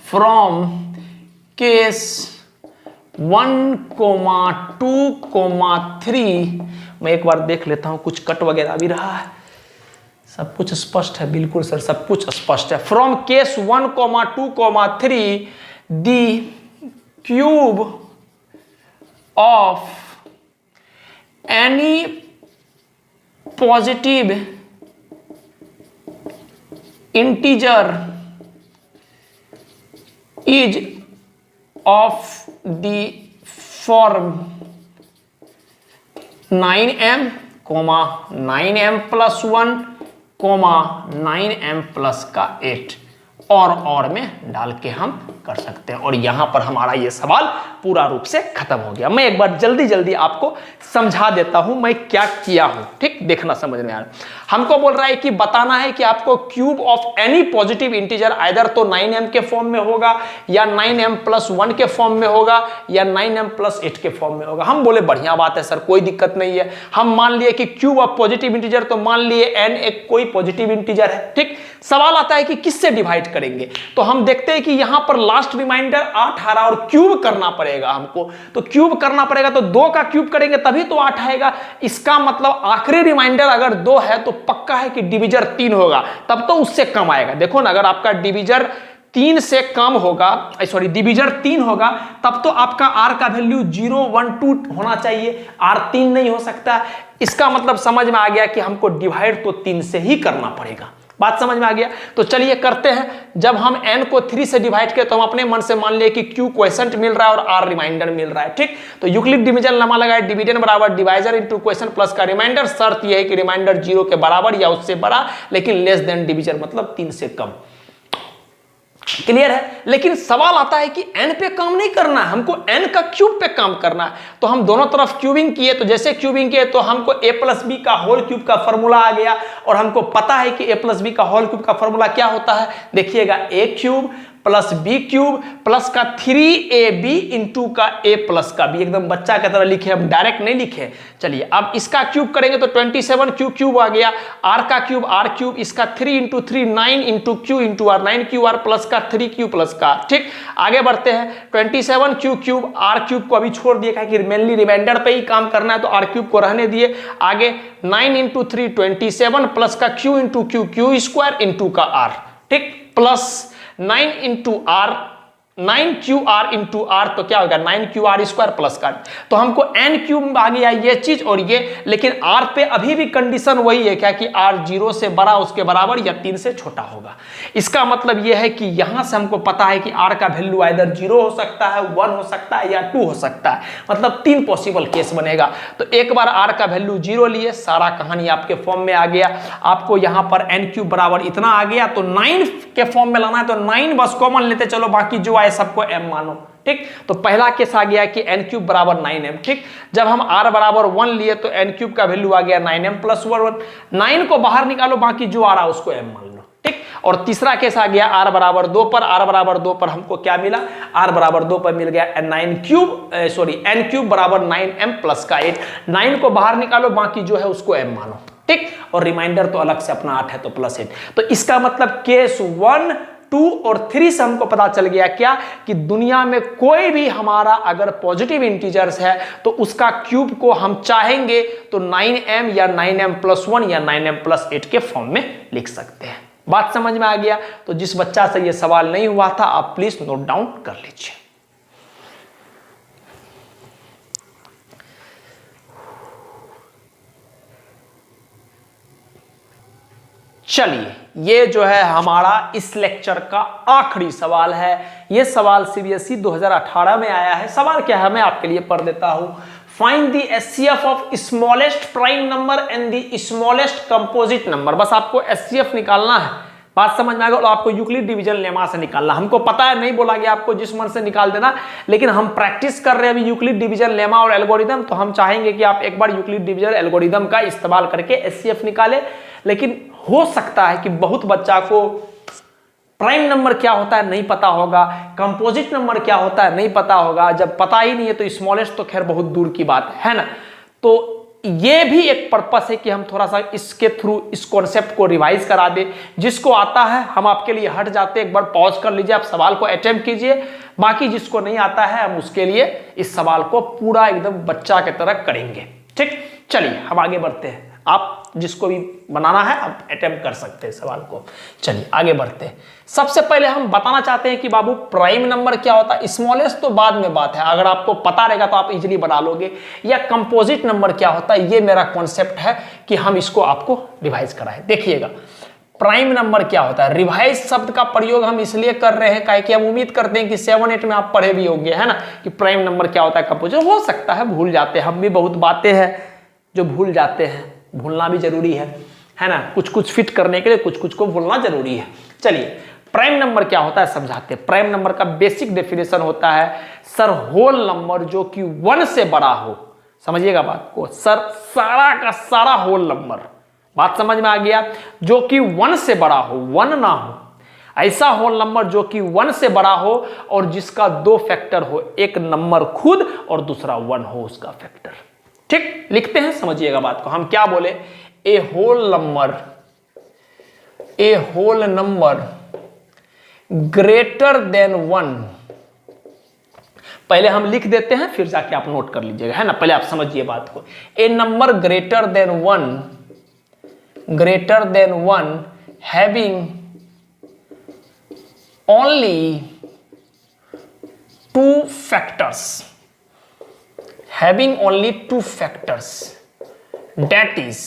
फ्रॉम केस 1, 2, 3, मैं एक बार देख लेता हूं, कुछ कट वगैरह भी रहा है, सब कुछ स्पष्ट है। बिल्कुल सर, सब कुछ स्पष्ट है। From case 1, 2, 3 the cube of any positive integer is of the form 9m, 9m plus 1, 9m plus का 8, और में डाल के हम कर सकते हैं। और यहां पर हमारा ये सवाल पूरा रूप से खत्म हो गया। मैं एक बार जल्दी आपको समझा देता हूं मैं क्या किया हूं, ठीक, देखना समझ में आ रहा है। हमको बोल रहा है कि बताना है कि आपको cube of any positive integer either तो 9m के फॉर्म में होगा, या 9m प्लस 1 के फॉर्म में होगा, या 9m प्लस 8 के फॉर्म में होगा। हम बोले बढ़िया बात है सर, कोई दिक्कत नहीं है। हम मान लिए कि क्यूब ऑफ पॉजिटिव इंटीजर, तो मान लिए n एक कोई पॉजिटिव इंटीजर है। ठीक, सवाल आता है कि किससे डिवाइड करेंगे, तो हम देखते हैं कि यहां पर लास्ट रिमाइंडर 8 आ रहा और क्यूब करना पड़ेगा हमको, तो क्यूब करना पड़ेगा, तो 2 का क्यूब करेंगे तभी तो 8 आएगा। इसका मतलब आखिरी रिमाइंडर अगर 2 है तो पक्का है कि डिविजर 3 होगा, तब तो उससे कम आएगा। देखो ना, अगर आपका डिविजर 3 से कम होगा, सॉरी डिविजर 3 होगा, तब तो आपका r का वैल्यू 0, 1, 2 होना चाहिए, r 3 नहीं हो सकता। इसका मतलब समझ में आ गया कि हमको डिवाइड तो 3 से ही करना पड़ेगा। बात समझ में आ गया। तो चलिए करते हैं। जब हम n को 3 से डिवाइड करें तो हम अपने मन से मान लिए कि q क्वेश्चन मिल रहा है और r रिमाइंडर मिल रहा है। ठीक, तो यूक्लिड डिवीजन लम्हा लगाए, डिविडेंड बराबर डिवाइजर इनटू क्वेश्चन प्लस का रिमाइंडर। शर्त यह है कि रिमाइंडर 0 के बराबर या उससे बड़ा, लेकिन लेस देन डिविजन मतलब 3 से कम। क्लियर है। लेकिन सवाल आता है कि n पे काम नहीं करना है, हमको n का क्यूब पे काम करना है। तो हम दोनों तरफ क्यूबिंग किए, तो जैसे क्यूबिंग किए तो हमको a प्लस बी का होल क्यूब का फॉर्मूला आ गया, और हमको पता है कि a प्लस बी का होल क्यूब का फॉर्मूला क्या होता है। देखिएगा, a cube plus B cube plus का 3ab इंटू का a प्लस का b। एकदम बच्चा की तरह लिखे, हम डायरेक्ट नहीं लिखे। चलिए अब इसका क्यूब करेंगे तो 27 क्यू क्यूब आ गया, r का क्यूब r क्यूब, इसका 3 into 3 9 into Q into r 9 Q r plus का 3 क्यू प्लस का। ठीक, आगे बढ़ते हैं। 27 क्यू क्यूब, r क्यूब को अभी छोड़ दिए कि मेनली रिमाइंडर पे ही काम करना है, तो r क्यूब को रहने दिए। आगे 9 इंटू 3 27 प्लस का q into Q, Q square into का r। ठीक, plus 9 into r 9QR into R तो क्या होगा 9QR स्क्वायर प्लस का, तो हमको n क्यूब आ गया ये चीज और ये, लेकिन r पे अभी भी कंडीशन वही है क्या कि r 0 से बड़ा उसके बराबर या 3 से छोटा होगा। इसका मतलब ये है कि यहां से हमको पता है कि r का वैल्यू आइदर 0 हो सकता है, 1 हो सकता है या 2 हो सकता है, मतलब 3 पॉसिबल केस बनेगा। तो एक बार r का वैल्यू 0 लिए, सारा कहानी आपके फॉर्म में आ गया। आपको यहां पर n क्यूब बराबर इतना आ गया, तो 9 के फॉर्म में लाना है तो 9 बस कॉमन लेते चलो, बाकी जो आए सबको m मानो। ठीक, तो पहला केस आ गया कि n क्यूब बराबर 9m। ठीक, जब हम r बराबर 1 लिए तो n क्यूब का वैल्यू आ गया 9m प्लस 1। 9 को बाहर निकालो, बाकी जो आ रहा है उसको m मान लो। ठीक, और तीसरा केस आ गया r बराबर 2 पर। r बराबर 2 पर हमको क्या मिला, r बराबर 2 पर मिल गया n क्यूब बराबर 9m प्लस का 8। 9 को बाहर निकालो, बाकी जो है उसको m मानो। ठीक, और रिमाइंडर तो अलग से अपना 8 है तो प्लस 8। तो इसका मतलब केस 1, 2 और 3 से हमको पता चल गया क्या कि दुनिया में कोई भी हमारा अगर पॉजिटिव इंटीजर्स है तो उसका क्यूब को हम चाहेंगे तो 9m या 9m प्लस 1 या 9m प्लस 8 के फॉर्म में लिख सकते हैं। बात समझ में आ गया? तो जिस बच्चा से ये सवाल नहीं हुआ था आप प्लीज नोट डाउन कर लीजिए। चलिए, ये जो है हमारा इस लेक्चर का आखिरी सवाल है। ये सवाल सीबीएसई 2018 में आया है। सवाल क्या है मैं आपके लिए पढ़ देता हूं। Find the HCF of smallest prime number and the smallest composite number. बस आपको एचसीएफ निकालना है। बात समझ में आ गया? और आपको यूक्लिड डिवीजन लेमा से निकालना। हमको पता है, नहीं बोला गया आपको जिस मन से निकाल देना, लेकिन हम प्रैक्टिस कर रहे हैं अभी यूक्लिड डिवीजन लेमा और एल्गोरिदम, तो हम चाहेंगे कि आप एक बार यूक्लिड डिवीजन एल्गोरिदम का इस्तेमाल करके एचसीएफ निकाले। लेकिन हो सकता है कि बहुत बच्चा को प्राइम नंबर क्या होता है नहीं पता होगा, कंपोजिट नंबर क्या होता है नहीं पता होगा। जब पता ही नहीं है तो स्मॉलेस्ट तो खैर बहुत दूर की बात है ना। तो ये भी एक पर्पस है कि हम थोड़ा सा इसके थ्रू इस कॉन्सेप्ट को रिवाइज करा दे। जिसको आता है हम आपके लिए हट जाते, एक बार पॉज कर लीजिए, आप सवाल को अटेम्प्ट कीजिए। बाकी जिसको नहीं आता है हम उसके लिए इस सवाल को पूरा एकदम बच्चा की तरह करेंगे। ठीक, चलिए हम आगे बढ़ते हैं। आप जिसको भी बनाना है आप अटेम्प्ट कर सकते हैं सवाल को। चलिए आगे बढ़ते हैं। सबसे पहले हम बताना चाहते हैं कि बाबू प्राइम नंबर क्या होता है। स्मॉलेस्ट तो बाद में बात है, अगर आपको पता रहेगा तो आप इजीली बना लोगे। या कंपोजिट नंबर क्या होता है, ये मेरा कॉन्सेप्ट है कि हम इसको आपको रिवाइज कराएं। देखिएगा प्राइम नंबर क्या होता है। रिवाइज शब्द का प्रयोग हम इसलिए कर रहे हैं काहे कि हम उम्मीद करते हैं कि 7-8 में आप पढ़े भी होंगे, है ना, कि प्राइम नंबर क्या होता है, कंपोजिट। हो सकता है भूल जाते हैं, हम भी बहुत बातें हैं जो भूल जाते हैं, भूलना भी जरूरी है ना। कुछ कुछ फिट करने के लिए कुछ कुछ को भूलना जरूरी है। चलिए प्राइम नंबर क्या होता है समझाते हैं। प्राइम नंबर का बेसिक डेफिनेशन होता है सर होल नंबर जो कि 1 से बड़ा हो। समझिएगा बात को, सर सारा का सारा होल नंबर, बात समझ में आ गया, जो कि 1 से बड़ा हो, 1 ना हो। ऐसा होल नंबर जो कि 1 से बड़ा हो और जिसका 2 फैक्टर हो, एक नंबर खुद और दूसरा 1 हो उसका फैक्टर। ठीक, लिखते हैं, समझिएगा बात को। हम क्या बोले, ए होल नंबर ग्रेटर देन 1। पहले हम लिख देते हैं फिर जाके आप नोट कर लीजिएगा, है ना। पहले आप समझिए बात को। A number greater than 1 having only 2 factors, having only 2 factors, that is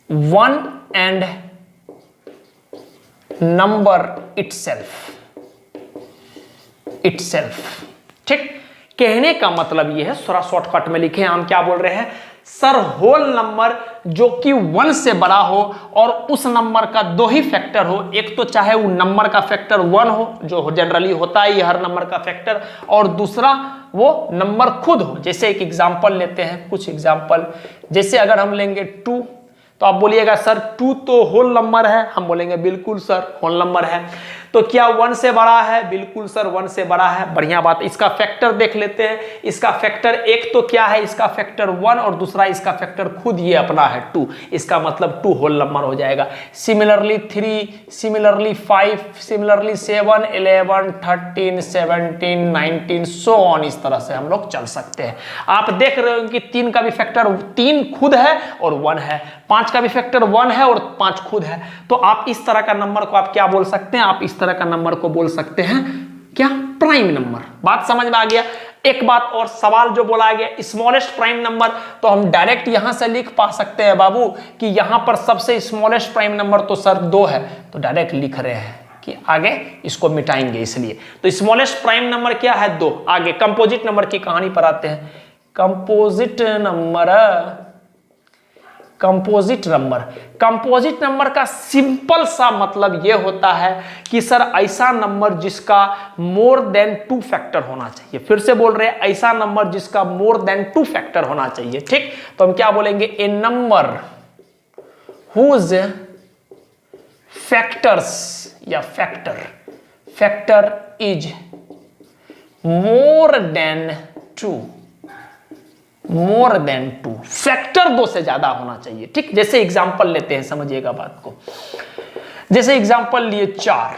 1 and number itself। ठीक, कहने का मतलब यह है, थोड़ा शॉर्टकट में लिखे, हम क्या बोल रहे हैं, सर होल नंबर जो कि 1 से बड़ा हो और उस नंबर का 2 ही फैक्टर हो। एक तो चाहे वो नंबर का फैक्टर 1 हो, जो जनरली होता है ये हर नंबर का फैक्टर, और दूसरा वो नंबर खुद हो। जैसे एक एग्जांपल लेते हैं, कुछ एग्जांपल, जैसे अगर हम लेंगे 2, तो आप बोलिएगा सर 2 तो होल नंबर है। हम बोलेंगे बिल्कुल सर होल नंबर है। तो क्या 1 से बड़ा है? बिल्कुल सर 1 से बड़ा है। बढ़िया बात। इसका फैक्टर देख लेते हैं। इसका फैक्टर एक तो क्या है, इसका फैक्टर 1 और दूसरा इसका फैक्टर खुद ये अपना है 2। इसका मतलब 2 होल नंबर हो जाएगा। Similarly 3, similarly 5, similarly 7, 11, 13, 17, 19 so on. इस तरह से हम लोग चल सकते हैं। आप देख रहे हो कि 3 का भी फैक्टर 3 खुद है और 1 है, 5 का भी फैक्टर 1 है और 5 खुद है। तो आप इस तरह का नंबर को आप क्या बोल सकते हैं, आप इस तरह का नंबर को बोल सकते हैं क्या, प्राइम नंबर। बात समझ में आ गया। एक बात और, सवाल जो बोला गया स्मॉलेस्ट प्राइम नंबर, तो हम डायरेक्ट यहां से लिख पा सकते हैं बाबू कि यहां पर सबसे स्मॉलेस्ट प्राइम नंबर तो सर 2 है, तो डायरेक्ट लिख रहे हैं कि आगे इसको मिटाएंगे इसलिए। तो स्मॉलेस्ट प्राइम नंबर क्या है, 2। आगे कंपोजिट नंबर की कहानी पर आते हैं। कंपोजिट नंबर का सिंपल सा मतलब यह होता है कि सर ऐसा नंबर जिसका मोर देन 2 फैक्टर होना चाहिए। फिर से बोल रहे हैं, ऐसा नंबर जिसका मोर देन 2 फैक्टर होना चाहिए। ठीक, तो हम क्या बोलेंगे, ए नंबर हुज फैक्टर्स या factor is more than 2 factor 2 से ज्यादा होना चाहिए। ठीक, जैसे एग्जांपल लेते हैं, समझिएगा बात को। जैसे एग्जांपल लिए 4,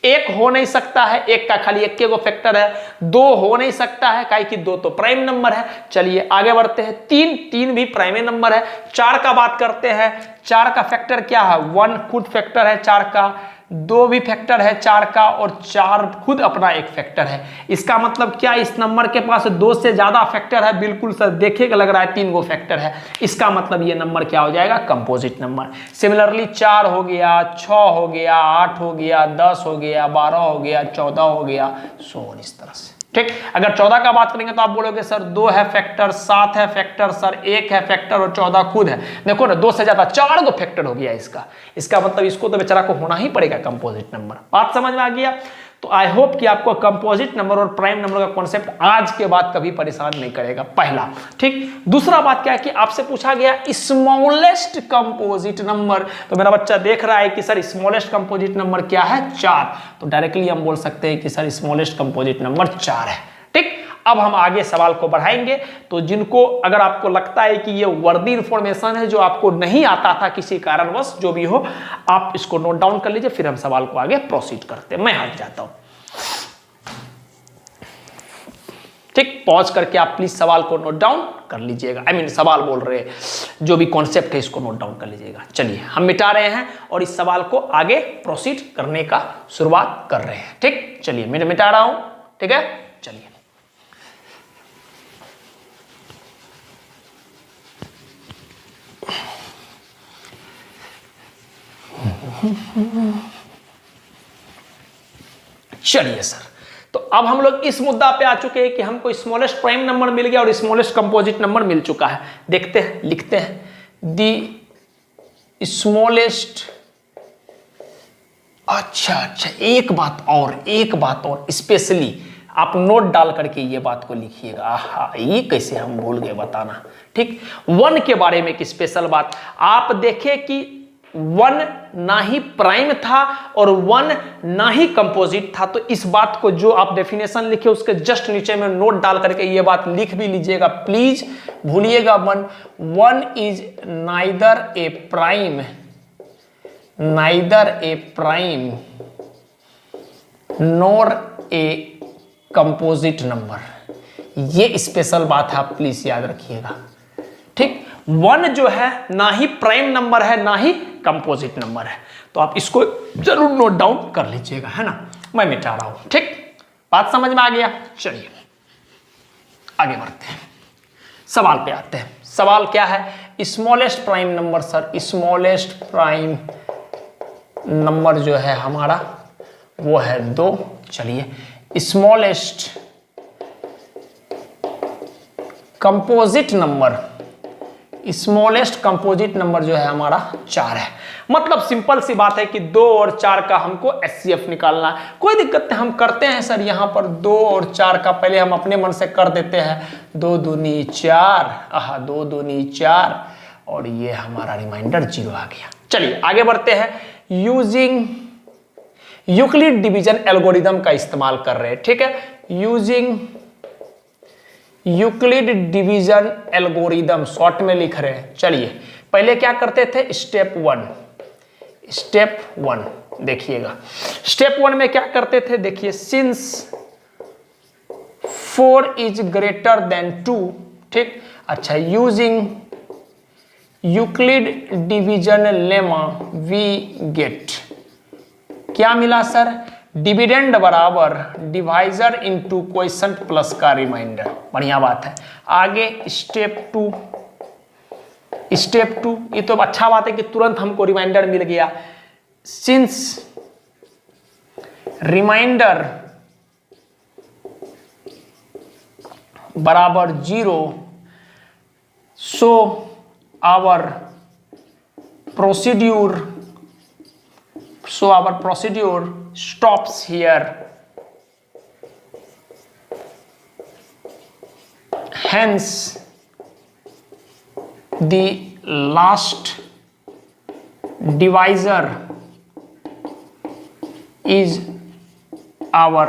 1 हो नहीं सकता है, 1 का खाली 1 के फैक्टर है। 2 हो नहीं सकता है, काहे कि 2 तो प्राइम नंबर है। चलिए आगे बढ़ते हैं। 3 भी प्राइम नंबर है। 4 का बात करते हैं। 4 का फैक्टर क्या है, 1 खुद फैक्टर है 4 का, 2 भी फैक्टर है 4 का, और 4 खुद अपना एक फैक्टर है। इसका मतलब क्या, इस नंबर के पास 2 से ज्यादा फैक्टर है। बिल्कुल सर, देखेगा लग रहा है 3 गो फैक्टर है। इसका मतलब ये नंबर क्या हो जाएगा, कंपोजिट नंबर। सिमिलरली 4 हो गया, 6 हो गया, 8 हो गया, 10 हो गया, 12 हो गया, 14 हो गया, सो इस तरह से। ठीक, अगर 14 का बात करेंगे तो आप बोलोगे सर 2 है फैक्टर, 7 है फैक्टर, सर 1 है फैक्टर और 14 खुद है। देखो ना, 2 से ज्यादा 4 गो फैक्टर हो गया इसका मतलब इसको तो बेचारा को होना ही पड़ेगा कंपोजिट नंबर। बात समझ में आ गया। तो आई होप कि आपको कंपोजिट नंबर और प्राइम नंबर का कॉन्सेप्ट आज के बाद कभी परेशान नहीं करेगा, पहला। ठीक, दूसरा बात क्या है कि आपसे पूछा गया स्मॉलेस्ट कंपोजिट नंबर, तो मेरा बच्चा देख रहा है कि सर स्मॉलेस्ट कंपोजिट नंबर क्या है, 4। तो डायरेक्टली हम बोल सकते हैं कि सर स्मॉलेस्ट कंपोजिट नंबर 4 है। ठीक, अब हम आगे सवाल को बढ़ाएंगे। तो जिनको, अगर आपको लगता है कि ये वर्दी इंफॉर्मेशन है जो आपको नहीं आता था किसी कारणवश, जो भी हो, आप इसको नोट डाउन कर लीजिए, फिर हम सवाल को आगे प्रोसीड करते हैं। मैं हट जाता हूं। ठीक, पॉज करके आप प्लीज सवाल को नोट डाउन कर लीजिएगा। सवाल बोल रहे हैं, जो भी कॉन्सेप्ट है इसको नोट डाउन कर लीजिएगा। चलिए हम मिटा रहे हैं और इस सवाल को आगे प्रोसीड करने का शुरुआत कर रहे हैं। ठीक, चलिए मैं मिटा रहा हूं। ठीक है, चलिए। चलिए सर, तो अब हम लोग इस मुद्दा पे आ चुके हैं कि हमको स्मॉलेस्ट प्राइम नंबर मिल गया और स्मॉलेस्ट कंपोजिट नंबर मिल चुका है। देखते हैं, लिखते हैं दी स्मॉलेस्ट। अच्छा, एक बात और स्पेशली आप नोट डाल करके ये बात को लिखिएगा। आहा, ये कैसे हम भूल गए बताना। ठीक, 1 के बारे में एक स्पेशल बात, आप देखें कि 1 ना ही प्राइम था और 1 ना ही कंपोजिट था। तो इस बात को जो आप डेफिनेशन लिखे उसके जस्ट नीचे में नोट डाल करके ये बात लिख भी लीजिएगा प्लीज, भूलिएगा 1 is neither A prime nor a composite number. ये स्पेशल बात है, आप प्लीज याद रखिएगा। ठीक, 1 जो है ना ही प्राइम नंबर है ना ही कंपोजिट नंबर है, तो आप इसको जरूर नोट डाउन कर लीजिएगा, है ना। मैं मिटा रहा हूं। ठीक, बात समझ में आ गया। चलिए आगे बढ़ते हैं, सवाल पे आते हैं। सवाल क्या है, smallest prime number. Sir smallest prime number जो है हमारा वो है 2। चलिए, स्मॉलेस्ट कंपोजिट नंबर जो है हमारा 4 है। मतलब सिंपल सी बात है कि 2 और 4 का हमको HCF निकालना है। कोई दिक्कत नहीं, हम करते हैं सर। यहां पर 2 और 4 का पहले हम अपने मन से कर देते हैं। 2 दूनी 4, 2 दूनी 4, और ये हमारा रिमाइंडर 0 आ गया। चलिए आगे बढ़ते हैं। यूजिंग यूक्लिड डिवीजन एल्गोरिदम का इस्तेमाल कर रहे हैं। ठीक है, using Euclid division algorithm short में लिख रहे हैं। चलिए पहले क्या करते थे, स्टेप 1 देखिएगा। स्टेप 1 में क्या करते थे, देखिए, सिंस 4 इज ग्रेटर देन 2। ठीक, अच्छा, using Euclid division lemma we get क्या मिला सर? डिविडेंड बराबर डिवाइजर इनटू क्वोशिएंट प्लस का रिमाइंडर। बढ़िया बात है। आगे स्टेप टू, ये तो अच्छा बात है कि तुरंत हमको रिमाइंडर मिल गया। सिंस रिमाइंडर बराबर 0, so our procedure stops here, hence the last divisor is our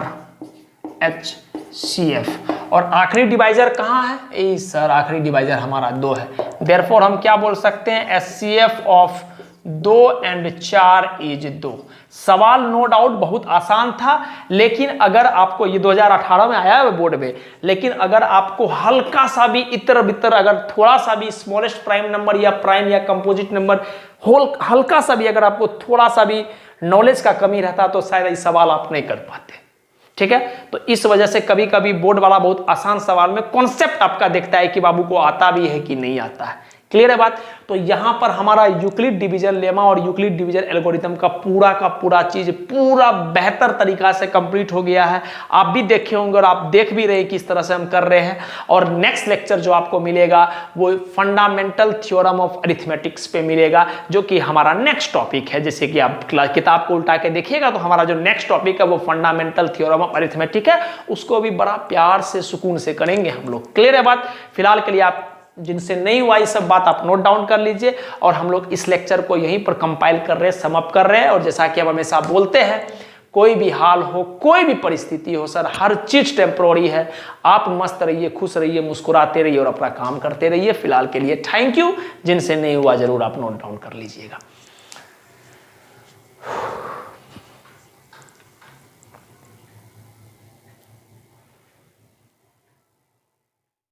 HCF। और आखिरी डिवाइजर कहाँ है? ए सर आखिरी डिवाइजर हमारा 2 है। देयरफॉर हम क्या बोल सकते हैं? HCF ऑफ 2 और 4 इज 2। सवाल नो डाउट बहुत आसान था, लेकिन अगर आपको ये 2018 में आया है बोर्ड में, लेकिन अगर आपको हल्का सा भी इतर बितर, अगर थोड़ा सा भी स्मॉलेस्ट प्राइम नंबर या प्राइम या कंपोजिट नंबर हल्का सा भी अगर आपको थोड़ा सा भी नॉलेज का कमी रहता तो शायद ये सवाल आप नहीं कर पाते। ठीक है, तो इस वजह से कभी कभी बोर्ड वाला बहुत आसान सवाल में कॉन्सेप्ट आपका देखता है कि बाबू को आता भी है कि नहीं आता है। क्लियर है बात? तो यहां पर हमारा यूक्लिड डिवीजन लेमा और यूक्लिड डिवीजन एल्गोरिथम का पूरा चीज पूरा बेहतर तरीका से कंप्लीट हो गया है। आप भी देखे होंगे और आप देख भी रहे किस तरह से हम कर रहे हैं। और नेक्स्ट लेक्चर जो आपको मिलेगा वो फंडामेंटल थ्योरम ऑफ अरिथमेटिक्स पे मिलेगा, जो कि हमारा नेक्स्ट टॉपिक है। जैसे कि आप किताब को उल्टा के देखिएगा तो हमारा जो नेक्स्ट टॉपिक है वो फंडामेंटल थ्योरम ऑफ अरिथमेटिक है। उसको भी बड़ा प्यार से सुकून से करेंगे हम लोग। क्लियर है बात? फिलहाल के लिए आप जिनसे नहीं हुआ ये सब बात आप नोट डाउन कर लीजिए, और हम लोग इस लेक्चर को यहीं पर कंपाइल कर रहे हैं, समअप कर रहे हैं। और जैसा कि हम हमेशा बोलते हैं, कोई भी हाल हो, कोई भी परिस्थिति हो सर, हर चीज टेम्पोररी है। आप मस्त रहिए, खुश रहिए, मुस्कुराते रहिए और अपना काम करते रहिए। फिलहाल के लिए थैंक यू। जिनसे नहीं हुआ जरूर आप नोट डाउन कर लीजिएगा।